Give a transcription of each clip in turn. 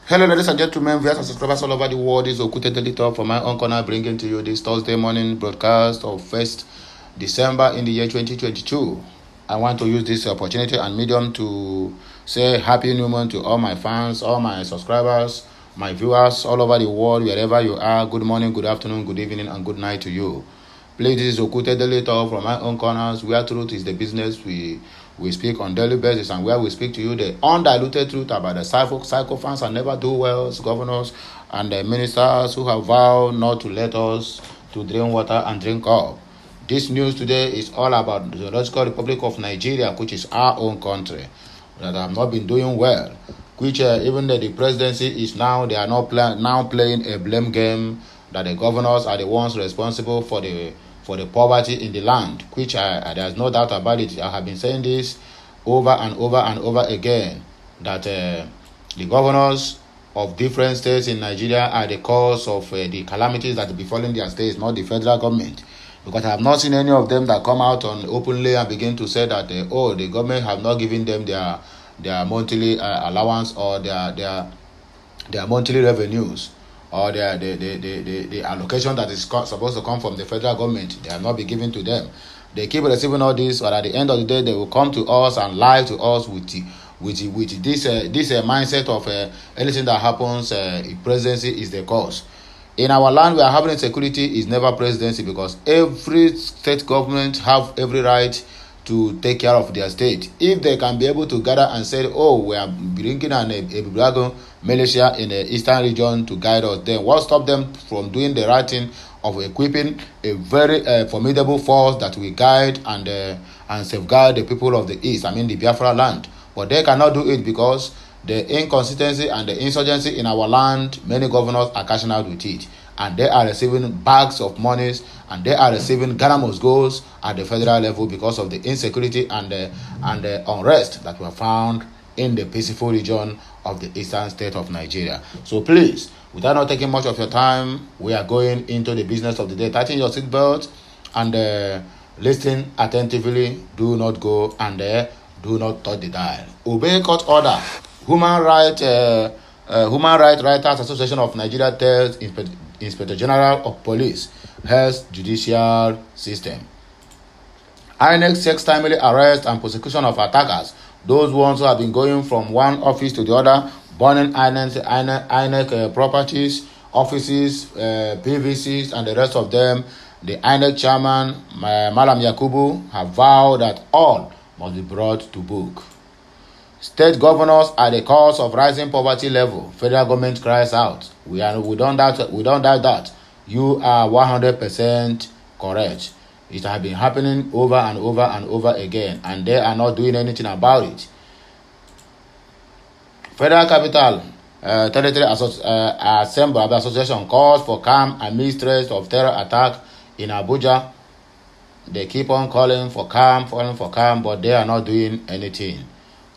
Hello, ladies and gentlemen, viewers and subscribers all over the world. This is Okute Editor for my own corner, bringing to you this Thursday morning broadcast of 1st December in the year 2022. I want to use this opportunity and medium to say Happy New Month to all my fans, all my subscribers, my viewers all over the world, wherever you are. Good morning, good afternoon, good evening, and good night to you. Please, this is Okute Editor from my own corners, where truth is the business we speak on daily basis, and where we speak to you the undiluted truth about the psychophants and never do wells, governors and the ministers who have vowed not to let us to drink water and drink up. This news today is all about the Zoological Republic of Nigeria, which is our own country, that have not been doing well. Which even the presidency is now, they are not playing a blame game that the governors are the ones responsible for the poverty in the land, which there's no doubt about it. I have been saying this over and over and over again, that the governors of different states in Nigeria are the cause of the calamities that are befalling their states, not the federal government. Because I have not seen any of them that come out on openly and begin to say that the government have not given them their monthly allowance or their monthly revenues, or the allocation that is supposed to come from the federal government. They have not been given to them. They keep receiving all this, but at the end of the day, they will come to us and lie to us with this mindset of anything that happens, presidency is the cause. In our land, we are having insecurity is never presidency, because every state government have every right to take care of their state. If they can be able to gather and say, we are bringing a dragon militia in the eastern region to guide us, then what stop them from doing the right thing of equipping a very formidable force that will guide and safeguard the people of the east, the Biafran land? But they cannot do it because the inconsistency and the insurgency in our land, many governors are cashing out with it, and they are receiving bags of monies, and they are receiving Ghana must goes at the federal level because of the insecurity and the unrest that were found in the peaceful region of the eastern state of Nigeria. So please, without not taking much of your time, we are going into the business of the day. Tighten your seatbelt and listen attentively. Do not go and do not touch the dial. Obey court order. Human Rights Writers Association of Nigeria tells Inspector General of Police has judicial system. INEC seeks timely arrest and prosecution of attackers, those ones who have been going from one office to the other, burning INEC properties, offices, PVCs, and the rest of them. The INEC chairman, Malam Yakubu, have vowed that all must be brought to book. State governors are the cause of rising poverty level. Federal government cries out. We don't doubt that. You are 100% correct. It has been happening over and over and over again, and they are not doing anything about it. Federal Capital Territory Association calls for calm amidst threats of terror attack in Abuja. They keep on calling for calm, but they are not doing anything.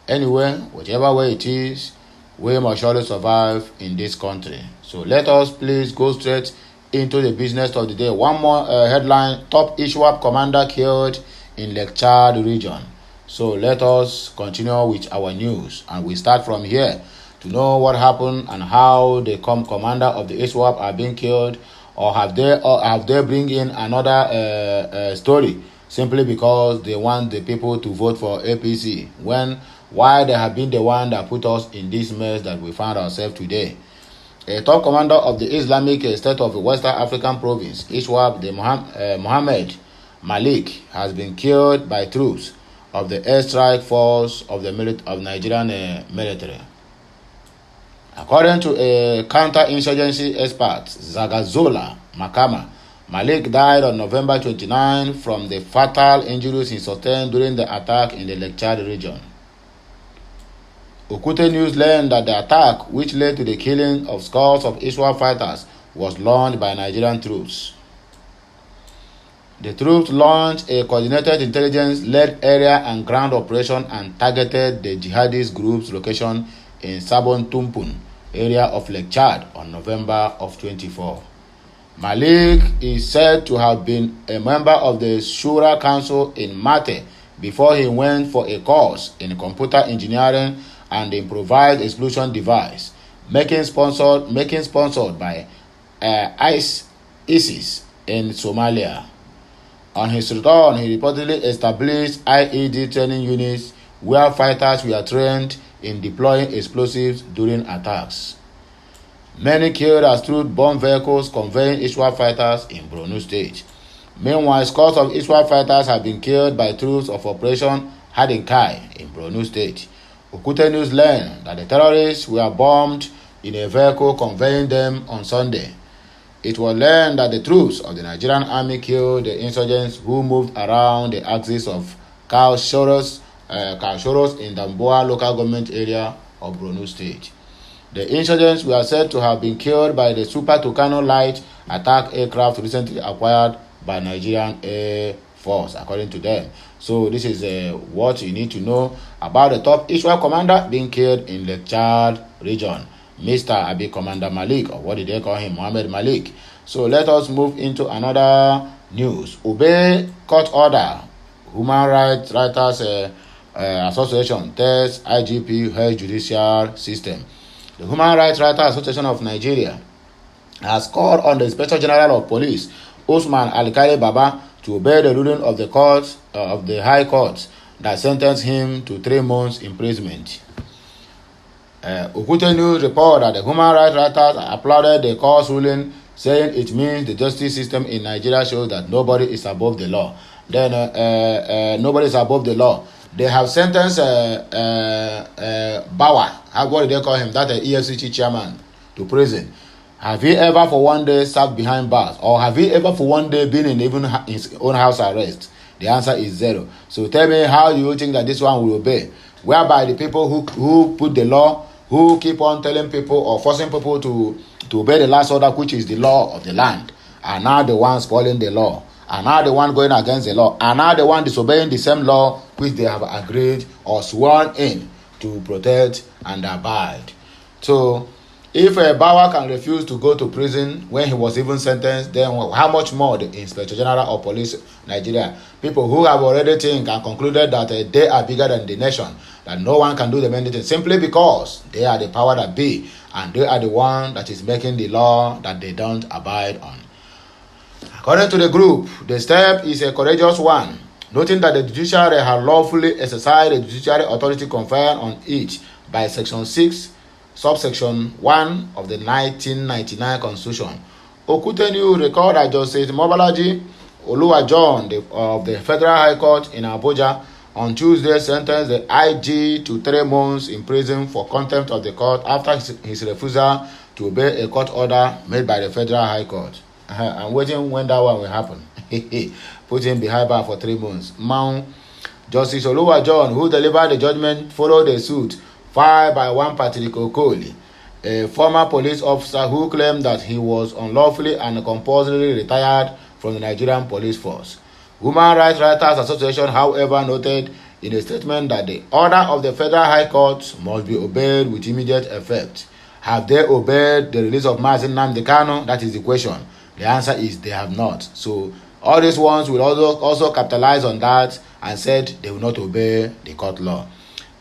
Anyway, whichever way it is, we must surely survive in this country. So let us please go straight into the business of the day. One more headline: top ISWAP commander killed in Lake Chad region. So let us continue with our news, and we start from here to know what happened and how the commander of the ISWAP are being killed, or have they bring in another story simply because they want the people to vote for APC, why they have been the one that put us in this mess that we found ourselves today. A top commander of the Islamic State of the Western African Province, ISWAP, Mohammed Malik, has been killed by troops of the airstrike force of the Nigerian military. According to a counter-insurgency expert, Zagazola Makama, Malik died on November 29 from the fatal injuries he sustained during the attack in the Lake Chad region. Okute News learned that the attack, which led to the killing of scores of ISWAP fighters, was launched by Nigerian troops. The troops launched a coordinated intelligence-led area and ground operation and targeted the jihadist group's location in Sabon Tumpun area of Lake Chad on November of 24. Malik is said to have been a member of the Shura Council in Mate before he went for a course in computer engineering and improvised explosion device. making sponsored by ISIS in Somalia. On his return, he reportedly established IED training units where fighters were trained in deploying explosives during attacks. Many killed as troop bomb vehicles conveying ISWAP fighters in Borno State. Meanwhile, scores of ISWAP fighters have been killed by troops of Operation Hadinkai in Borno State. Okute News learned that the terrorists were bombed in a vehicle conveying them on Sunday. It was learned that the troops of the Nigerian army killed the insurgents who moved around the axis of Kaushoros in Damboa local government area of Borno State. The insurgents were said to have been killed by the Super Tucano light attack aircraft recently acquired by Nigerian Air Force, according to them. So this is what you need to know about the top Israel commander being killed in the Chad region, Mr. Abi Commander Malik, or what did they call him, Mohammed Malik. So let us move into another news. Obey court order. Human Rights Writers Association tests IGP health judicial system. The Human Rights Writers Association of Nigeria has called on the Inspector General of Police, Usman Alkali Baba, to obey the ruling of the court of the High Court that sentenced him to 3 months imprisonment. Okute News report that the Human Rights Writers applauded the court's ruling, saying it means the justice system in Nigeria shows that nobody is above the law. Nobody is above the law. They have sentenced Bauer, what do they call him, that EFCC chairman, to prison. Have he ever for one day sat behind bars? Or have he ever for one day been in even his own house arrest? The answer is 0. So tell me, how do you think that this one will obey? Whereby the people who put the law, who keep on telling people or forcing people to obey the last order, which is the law of the land, are now the ones spoiling the law, are now the one going against the law, are now the one disobeying the same law which they have agreed or sworn in to protect and abide. So if a Bauer can refuse to go to prison when he was even sentenced, then how much more the Inspector General of Police Nigeria? People who have already think and concluded that they are bigger than the nation, that no one can do them anything simply because they are the power that be, and they are the one that is making the law that they don't abide on. According to the group, the step is a courageous one, noting that the judiciary has lawfully exercised the judiciary authority conferred on it by Section 6, Subsection 1 of the 1999 Constitution. Okuteniu record that Justice Mobalaji Oluwajon of the Federal High Court in Abuja on Tuesday sentenced the IG to 3 months in prison for contempt of the court after his refusal to obey a court order made by the Federal High Court. I'm waiting when that one will happen. Put him behind bar for 3 months. Justice Oluwajon, who delivered the judgment, followed a suit filed by one Patrick Okoli, a former police officer who claimed that he was unlawfully and compulsorily retired from the Nigerian police force. Human Rights Writers Association, however, noted in a statement that the order of the Federal High Court must be obeyed with immediate effect. Have they obeyed the release of Mazi Nnamdi Kanu? That is the question. The answer is they have not. So all these ones will also capitalize on that and said they will not obey the court law,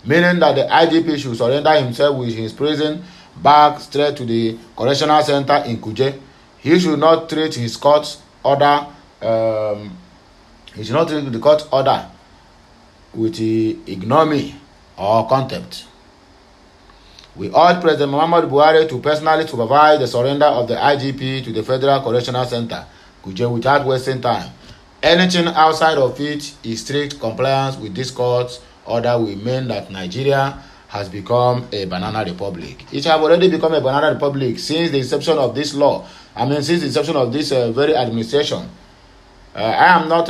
meaning that the IGP should surrender himself with his prison back straight to the correctional center in Kuje. He should not treat his court order. He should not treat the court order with ignominy or contempt. We urge President Muhammadu Buhari to personally supervise the surrender of the IGP to the Federal Correctional Center, Kuje, without wasting time. Anything outside of it is strict compliance with this court's order will mean that Nigeria has become a banana republic. It has already become a banana republic since the inception of this law. Since the inception of this very administration. I am not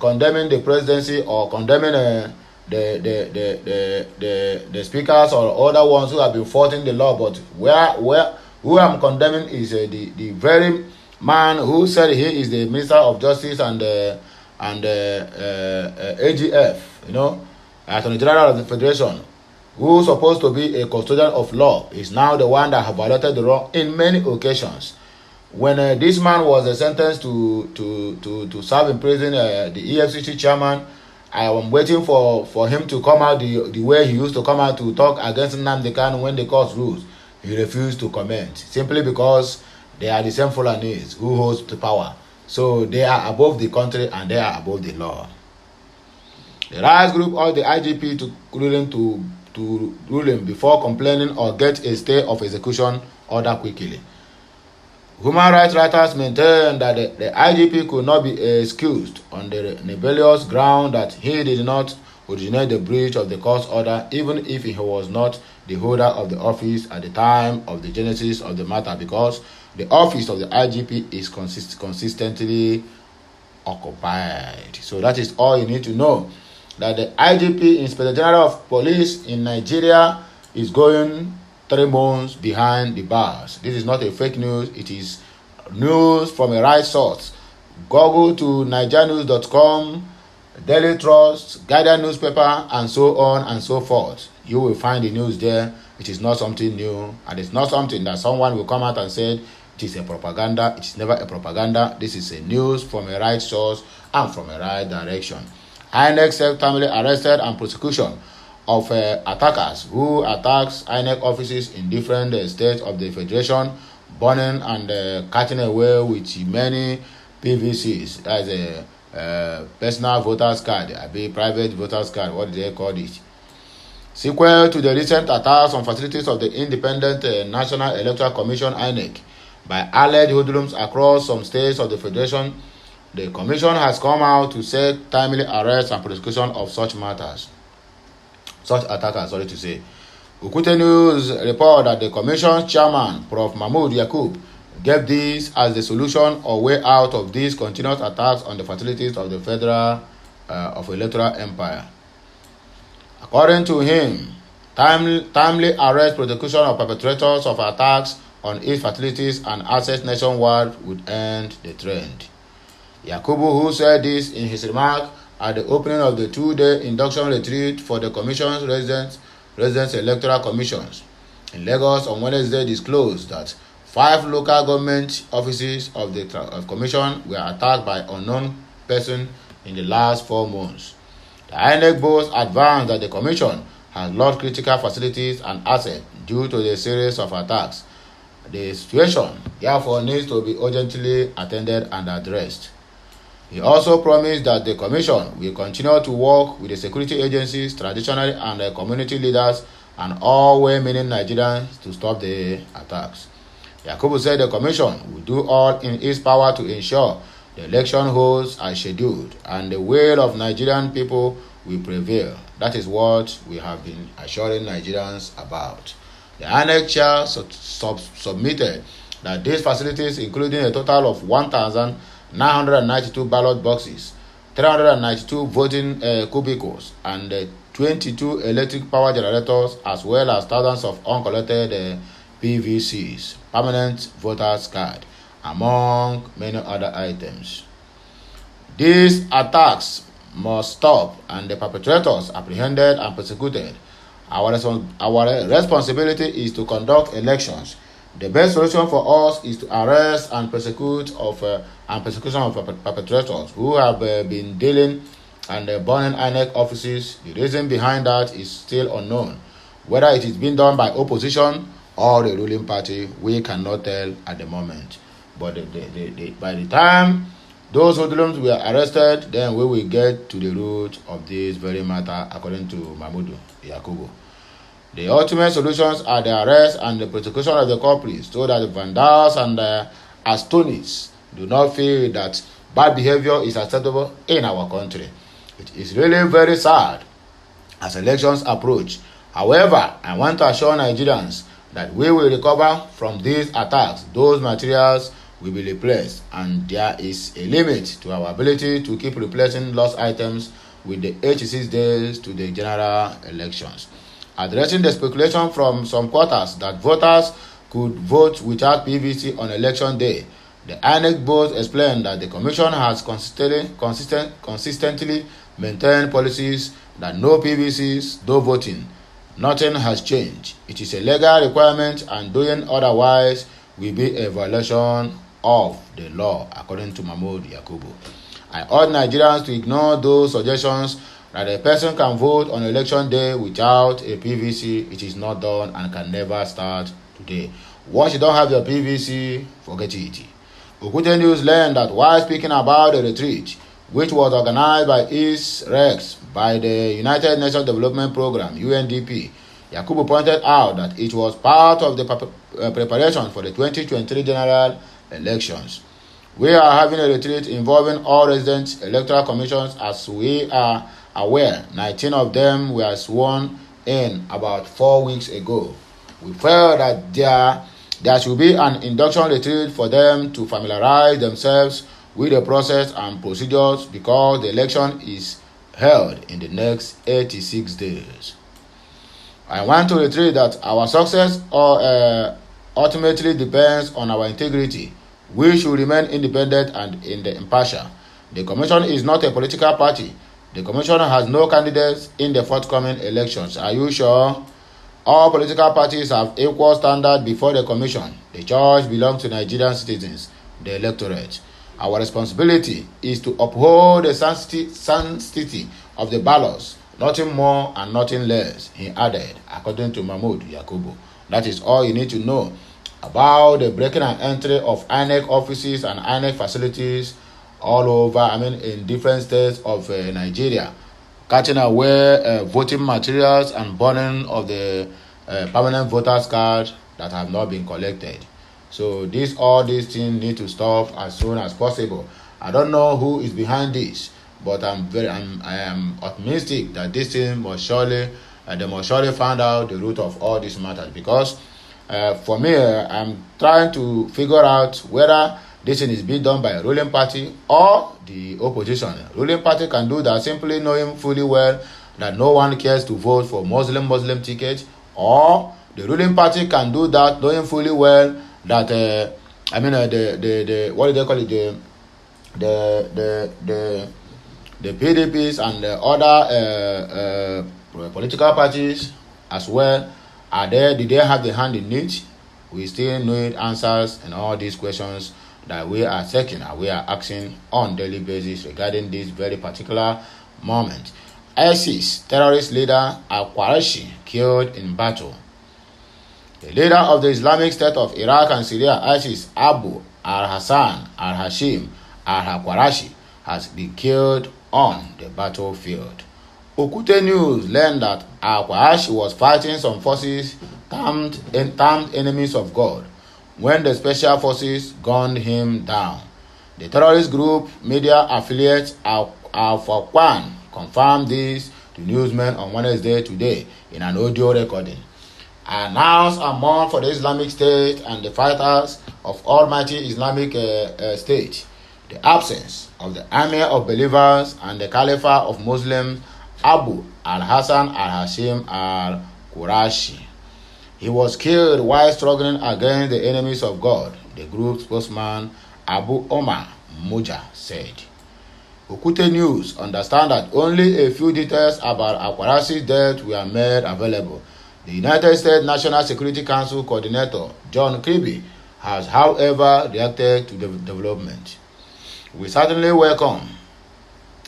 condemning the presidency or condemning the speakers or other ones who have been fighting the law, but who I'm condemning is the very man who said he is the Minister of Justice and AGF, Attorney General of the Federation, who is supposed to be a custodian of law, is now the one that have violated the law in many occasions. When this man was sentenced to serve in prison, the EFCC chairman, I am waiting for him to come out the way he used to come out to talk against Nnamdi Kanu when the court rules. he refused to comment simply because they are the same Fulanis who holds the power. So they are above the country and they are above the law. The rights group urged the IGP to ruling before complaining or get a stay of execution order quickly. Human rights writers maintain that the IGP could not be excused on the nebulous ground that he did not originate the breach of the court order, even if he was not the holder of the office at the time of the genesis of the matter, because the office of the IGP is consistently occupied. So that is all you need to know. That the IGP, Inspector General of Police in Nigeria, is going 3 months behind the bars. This is not a fake news. It is news from a right source. Google to nigerianews.com, Daily Trust, Guardian newspaper, and so on and so forth. You will find the news there. It is not something new, and it's not something that someone will come out and say it is a propaganda. It is never a propaganda. This is a news from a right source and from a right direction. INEC self-timely arrested and prosecution of attackers who attacks INEC offices in different states of the Federation, burning and cutting away with many PVCs. That is a personal voters card, a private voters card, what do they call it? Sequel to the recent attacks on facilities of the Independent National Electoral Commission INEC by alleged hoodlums across some states of the Federation, the Commission has come out to seek timely arrest and prosecution of such attackers. Okute News report that the Commission's chairman, Prof. Mahmood Yakub, gave this as the solution or way out of these continuous attacks on the facilities of the Federal Electoral Empire. According to him, timely arrest, prosecution of perpetrators of attacks on its facilities and assets nationwide would end the trend. Yakubu, who said this in his remark at the opening of the 2-day induction retreat for the Commission's residence electoral commissions in Lagos on Wednesday, disclosed that 5 local government offices of the Commission were attacked by unknown persons in the last 4 months. The INEC boast advanced that the Commission has lost critical facilities and assets due to the series of attacks. The situation, therefore, needs to be urgently attended and addressed. He also promised that the Commission will continue to work with the security agencies, traditional and community leaders, and all well-meaning Nigerians to stop the attacks. Yakubu said the Commission will do all in its power to ensure the election holds as scheduled and the will of Nigerian people will prevail. That is what we have been assuring Nigerians about. The INEC chair submitted that these facilities, including a total of 1,992 ballot boxes, 392 voting cubicles, and 22 electric power generators, as well as thousands of uncollected PVCs, permanent voters card, among many other items. These attacks must stop and the perpetrators apprehended and prosecuted. Our responsibility is to conduct elections. The best solution for us is to arrest and prosecution of perpetrators who have been dealing and burning INEC offices. The reason behind that is still unknown. Whether it is being done by opposition or the ruling party, we cannot tell at the moment. But by the time those hoodlums were arrested, then we will get to the root of this very matter, according to Mahmoud Yakubu. The ultimate solutions are the arrest and the prosecution of the culprits, so that the vandals and the astonished do not feel that bad behavior is acceptable in our country. It is really very sad as elections approach. However, I want to assure Nigerians that we will recover from these attacks. Those materials will be replaced, and there is a limit to our ability to keep replacing lost items with the 86 days to the general elections. Addressing the speculation from some quarters that voters could vote without PVC on election day, the INEC board explained that the Commission has consistently maintained policies that no PVCs, no voting. Nothing has changed. It is a legal requirement, and doing otherwise will be a violation of the law, according to Mahmoud Yakubu. I urge Nigerians to ignore those suggestions that a person can vote on election day without a PVC. It is not done and can never start today. Once you don't have your PVC, forget it. Okute News learned that while speaking about the retreat, which was organized by East Rex by the United Nations Development Program, UNDP, Yakubu pointed out that it was part of the preparation for the 2023 general elections. We are having a retreat involving all resident electoral commissions. As we are aware, 19 of them were sworn in about 4 weeks ago. We felt that there should be an induction retreat for them to familiarize themselves with the process and procedures because the election is held in the next 86 days. I want to reiterate that our success ultimately depends on our integrity. We should remain independent and impartial. The Commission is not a political party. The Commission has no candidates in the forthcoming elections. Are you sure? All political parties have equal standard before the Commission. The church belongs to Nigerian citizens, the electorate. Our responsibility is to uphold the sanctity of the ballots, nothing more and nothing less, he added, according to Mahmoud Yakubu. That is all you need to know about the breaking and entry of INEC offices and INEC facilities all over, in different states of Nigeria, catching away voting materials and burning of the permanent voters card that have not been collected. So all these things need to stop as soon as possible. I don't know who is behind this, but I am optimistic that this thing must surely find out the root of all these matters, because for me, I'm trying to figure out whether this thing is being done by a ruling party or the opposition. Ruling party can do that simply knowing fully well that no one cares to vote for Muslim ticket, or the ruling party can do that knowing fully well that the what do they call it, the PDPs and the other political parties as well are there. Did they have the hand in it? We still need answers and all these questions that we are seeking and we are asking on daily basis regarding this very particular moment. ISIS terrorist leader Al-Qurashi killed in battle. The leader of the Islamic State of Iraq and Syria, ISIS, Abu al-Hassan al-Hashim al-Qurashi, has been killed on the battlefield. Okute News learned that al-Qurashi was fighting some forces termed enemies of God when the special forces gunned him down. The terrorist group media affiliate Al-Fawqan confirmed this to newsmen on Wednesday today in an audio recording. Announced a month for the Islamic State and the fighters of Almighty Islamic State. The absence of the Amir of Believers and the Caliphate of Muslims, Abu al-Hassan al-Hashim al-Qurashi. He was killed while struggling against the enemies of God, the group's spokesman Abu Omar Muja said. Okute News understand that only a few details about al-Qurashi's death were made available. The United States National Security Council Coordinator John Kirby has, however, reacted to the development. We certainly welcome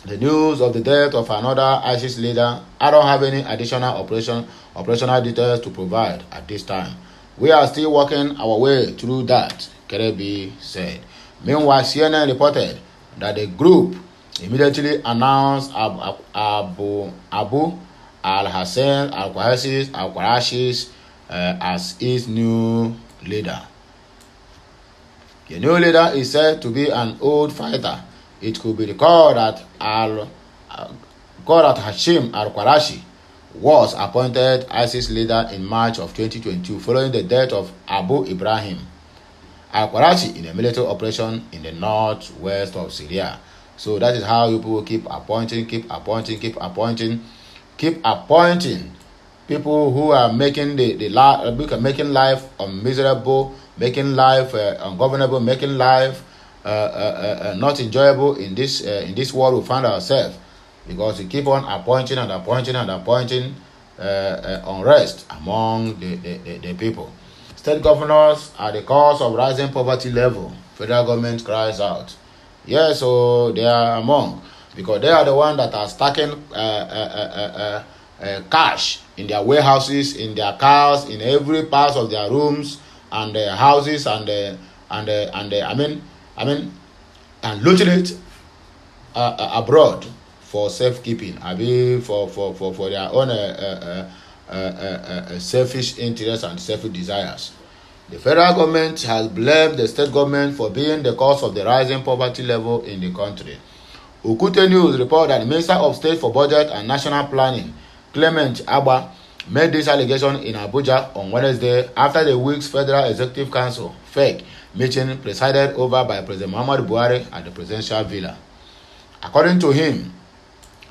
the news of the death of another ISIS leader. I don't have any additional operational details to provide at this time. We are still working our way through that, Kirby said. Meanwhile, CNN reported that the group immediately announced Abu al-Hassan al-Qurashi as its new leader. The new leader is said to be an old fighter. It could be recalled that Hashim al-Qurashi was appointed ISIS leader in March of 2022 following the death of Abu Ibrahim al-Qurashi in a military operation in the northwest of Syria. So that is how you people keep appointing people who are making making life miserable, making life ungovernable, making life not enjoyable in this world we find ourselves, because we keep on appointing unrest among the people. State governors are the cause of rising poverty level. Federal government cries out. Yes, so they are among, because they are the ones that are stacking cash in their warehouses, in their cars, in every part of their rooms and their houses, and looting it abroad for safekeeping, for their own selfish interests and selfish desires. The federal government has blamed the state government for being the cause of the rising poverty level in the country. Okute News report that the Minister of State for Budget and National Planning, Clement Abba, made this allegation in Abuja on Wednesday after the week's Federal Executive Council (FEC) meeting presided over by President Muhammadu Buhari at the presidential villa. According to him,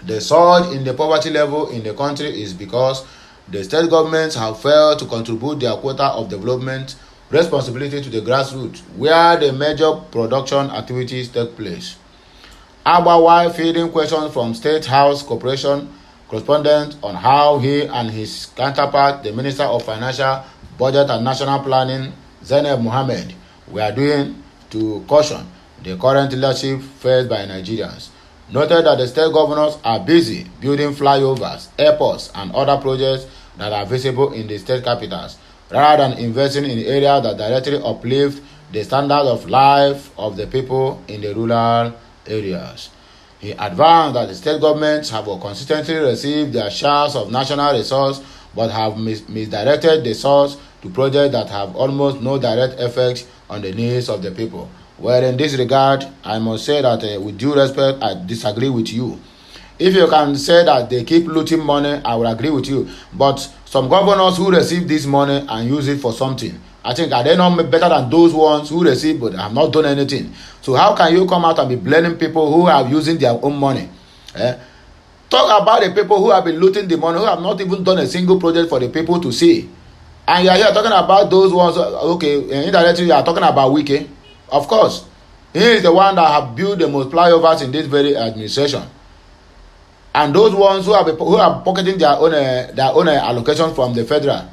the surge in the poverty level in the country is because the state governments have failed to contribute their quota of development responsibility to the grassroots, where the major production activities take place. Abba, while fielding questions from State House Corporation correspondent on how he and his counterpart, the Minister of Financial, Budget and National Planning, Zainab Mohammed, were doing to caution the current leadership faced by Nigerians, noted that the state governors are busy building flyovers, airports, and other projects that are visible in the state capitals, rather than investing in areas that directly uplift the standard of life of the people in the rural areas. He advanced that the state governments have consistently received their shares of national resources but have misdirected the source to projects that have almost no direct effect on the needs of the people. Well, in this regard, I must say that with due respect, I disagree with you. If you can say that they keep looting money, I will agree with you. But some governors who receive this money and use it for something, I think, are they not better than those ones who receive but have not done anything? So how can you come out and be blaming people who are using their own money? Talk about the people who have been looting the money, who have not even done a single project for the people to see. And you are here talking about those ones. Okay, indirectly you are talking about Wike. Of course, he is the one that have built the most flyovers in this very administration. And those ones who are pocketing their own allocation from the federal,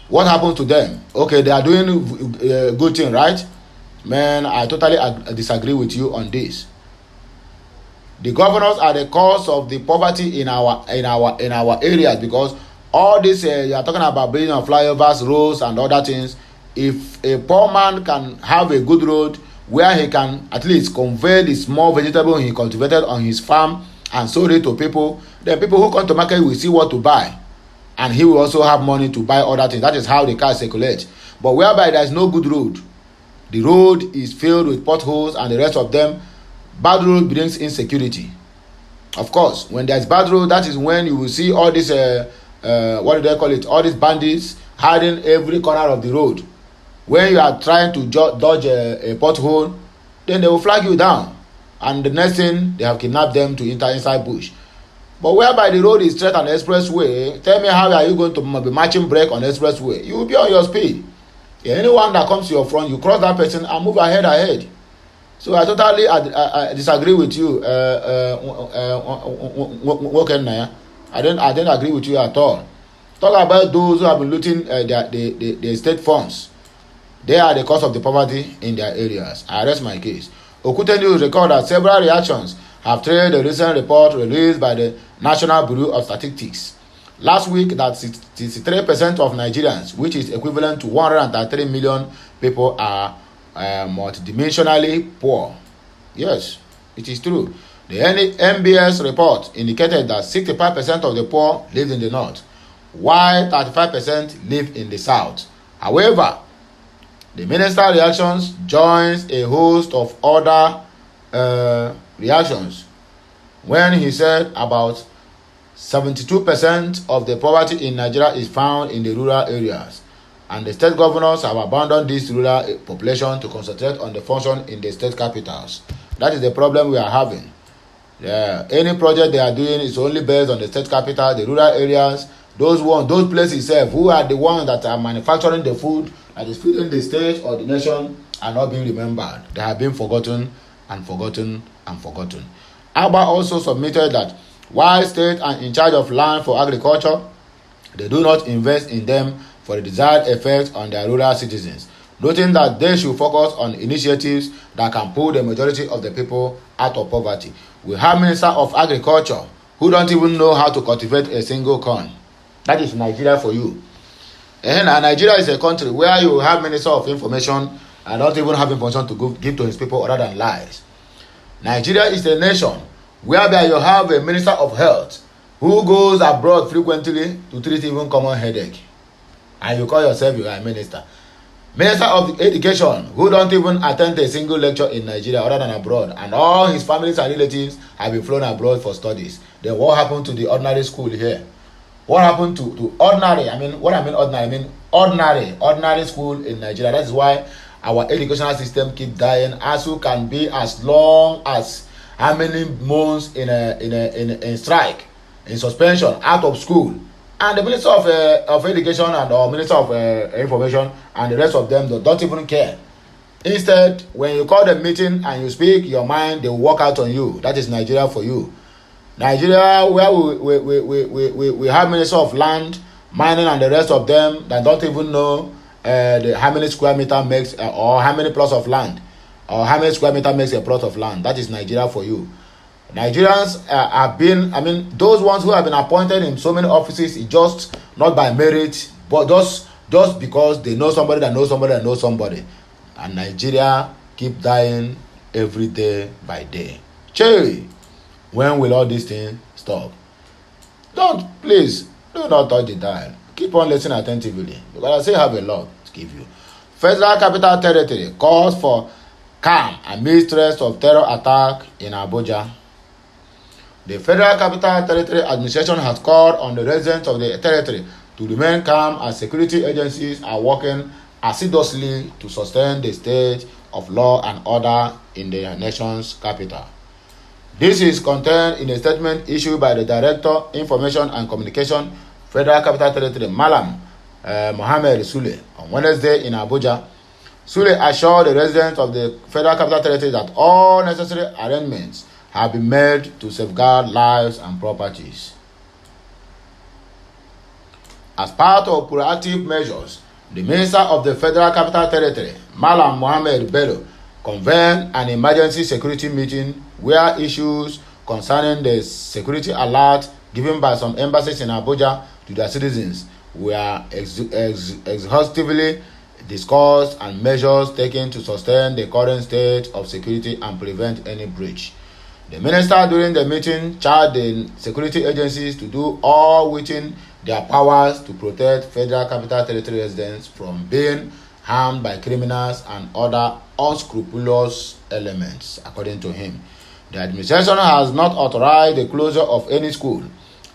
what happens to them? Okay, they are doing a good thing, right? Man, I totally disagree with you on this. The governors are the cause of the poverty in our areas, because all this you are talking about building of flyovers, roads, and other things. If a poor man can have a good road where he can at least convey the small vegetable he cultivated on his farm and sold it to people, then people who come to market will see what to buy, and he will also have money to buy other things. That is how the car circulates. But whereby there is no good road, the road is filled with potholes and the rest of them, bad road brings insecurity. Of course, when there is bad road, that is when you will see all this what do they call it, all these bandits hiding every corner of the road. When you are trying to dodge a pothole, then they will flag you down, and the next thing, they have kidnapped them to enter inside bush. But whereby the road is straight on the expressway, tell me how are you going to be matching brake on the expressway? You will be on your speed. Anyone that comes to your front, you cross that person and move ahead. So I totally disagree with you. I don't agree with you at all. Talk about those who have been looting the state funds. They are the cause of the poverty in their areas. I rest my case. Okute News record that several reactions have trailed the recent report released by the National Bureau of Statistics last week that 63% of Nigerians, which is equivalent to 133 million people, are multidimensionally poor. Yes, it is true. The NBS report indicated that 65% of the poor live in the north, while 35% live in the south. However, the minister's reactions joins a host of other reactions when he said about 72% of the poverty in Nigeria is found in the rural areas, and the state governors have abandoned this rural population to concentrate on the function in the state capitals. That is the problem we are having. Any project they are doing is only based on the state capital. The rural areas, those places who are the ones that are manufacturing the food that is feeding the state or the nation, are not being remembered. They have been forgotten. Abba also submitted that while states are in charge of land for agriculture, they do not invest in them for the desired effect on their rural citizens, noting that they should focus on initiatives that can pull the majority of the people out of poverty. We have Minister of Agriculture who don't even know how to cultivate a single corn. That is Nigeria for you. And Nigeria is a country where you have Minister of Information and not even have information to give to his people other than lies. Nigeria is a nation whereby you have a Minister of Health who goes abroad frequently to treat even common headache. And you call yourself you are a minister. Minister of Education who don't even attend a single lecture in Nigeria other than abroad. And all his families and relatives have been flown abroad for studies. Then what happened to the ordinary school here? What happened to ordinary? Ordinary school in Nigeria. That's why our educational system keep dying. ASU can be as long as how many months in strike, in suspension, out of school, and the Minister of Education and or Minister of Information and the rest of them don't even care. Instead, when you call the meeting and you speak your mind, they will walk out on you. That is Nigeria for you. Nigeria, where we have Minister of Land, Mining, and the rest of them that don't even know how many square meter makes or how many plots of land or how many square meter makes a plot of land. That is Nigeria for you. Nigerians have been, those ones who have been appointed in so many offices is just not by merit, but just because they know somebody that knows somebody that knows somebody. And Nigeria keep dying every day by day. Che, when will all these things stop? Please, do not touch the dial. Keep on listening attentively, because I still have a lot to give you. Federal Capital Territory calls for calm amidst threats of terror attack in Abuja. The Federal Capital Territory Administration has called on the residents of the territory to remain calm as security agencies are working assiduously to sustain the state of law and order in the nation's capital. This is contained in a statement issued by the Director, Information and Communication, Federal Capital Territory, Malam Mohammed Sule, on Wednesday in Abuja. Sule assured the residents of the Federal Capital Territory that all necessary arrangements have been made to safeguard lives and properties. As part of proactive measures, the Minister of the Federal Capital Territory, Malam Mohammed Bello, convened an emergency security meeting where issues concerning the security alert given by some embassies in Abuja to their citizens were exhaustively discussed and measures taken to sustain the current state of security and prevent any breach. The minister during the meeting charged the security agencies to do all within their powers to protect Federal Capital Territory residents from being harmed by criminals and other unscrupulous elements, according to him. The administration has not authorized the closure of any school.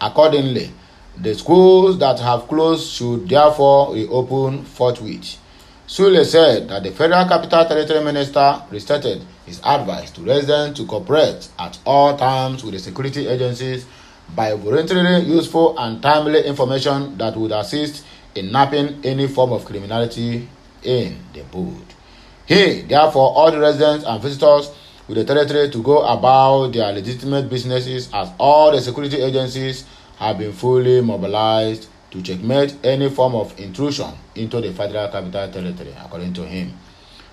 Accordingly, the schools that have closed should therefore reopen forthwith. Sule said that the Federal Capital Territory Minister restated his advice to residents to cooperate at all times with the security agencies by voluntarily useful and timely information that would assist in napping any form of criminality in the bud. He therefore urged residents and visitors with the territory to go about their legitimate businesses as all the security agencies have been fully mobilized to checkmate any form of intrusion into the Federal Capital Territory, according to him.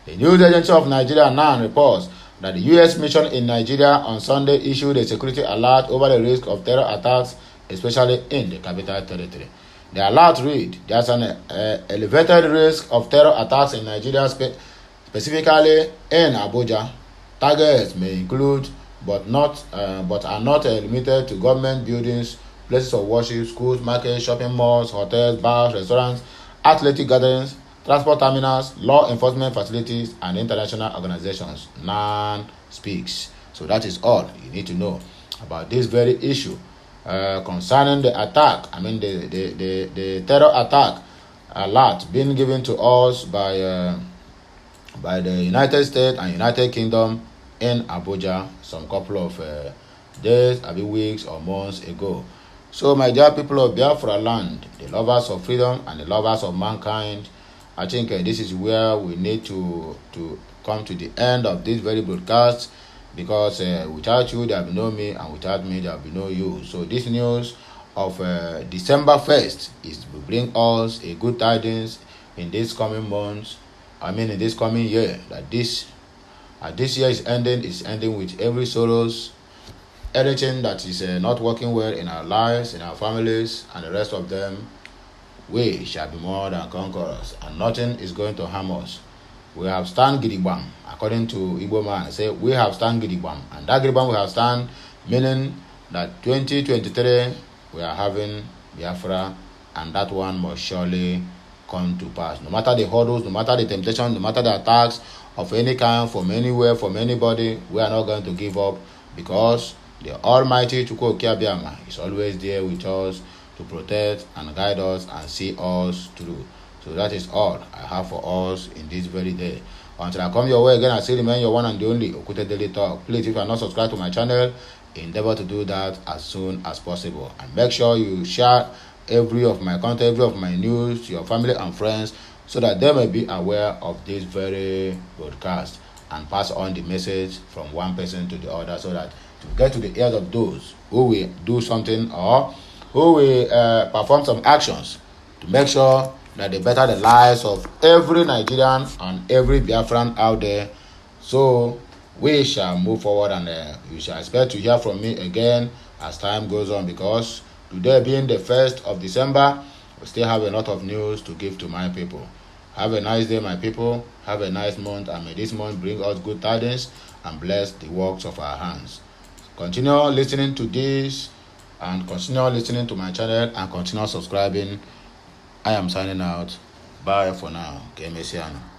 The news agency of Nigeria now reports that the U.S. mission in Nigeria on Sunday issued a security alert over the risk of terror attacks, especially in the Capital Territory. The alert read, "There's an elevated risk of terror attacks in Nigeria, specifically in Abuja. Targets may include, but are not limited to government buildings, places of worship, schools, markets, shopping malls, hotels, bars, restaurants, athletic gatherings, transport terminals, law enforcement facilities, and international organizations." None speaks. So that is all you need to know about this very issue concerning the attack. The terror attack alert being given to us by the United States and United Kingdom in Abuja some couple of days, weeks or months ago. So, my dear people of Biafra land, the lovers of freedom and the lovers of mankind, I think this is where we need to come to the end of this very broadcast, because without you there will be no me, and without me there will be no you. So this news of December 1st will bring us a good tidings in this coming months. In this coming year, that this year is ending with every sorrows, anything that is not working well in our lives, in our families, and the rest of them, we shall be more than conquerors, and nothing is going to harm us. We have stand gidigbam, according to Igbo man. Say we have stand gidigbam, and that gidigbam we have stand, meaning that 2023 we are having Biafra, and that one must surely come to pass. No matter the hurdles, no matter the temptation, no matter the attacks of any kind, from anywhere, from anybody, we are not going to give up, because the Almighty Chukwu Okiabiama is always there with us to protect and guide us and see us through. So that is all I have for us in this very day. Until I come your way again, I still remain your one and the only Okute Daily Talk. Please, if you are not subscribed to my channel, endeavor to do that as soon as possible. And make sure you share every of my content, every of my news to your family and friends, so that they may be aware of this very broadcast and pass on the message from one person to the other, so that to get to the ears of those who will do something or who will perform some actions to make sure that they better the lives of every Nigerian and every Biafran out there. So we shall move forward, and you shall expect to hear from me again as time goes on, because today being the 1st of December, we still have a lot of news to give to my people. Have a nice day, my people. Have a nice month, and may this month bring us good tidings and bless the works of our hands. Continue listening to this, and continue listening to my channel, and continue subscribing. I am signing out. Bye for now. Kemesiano.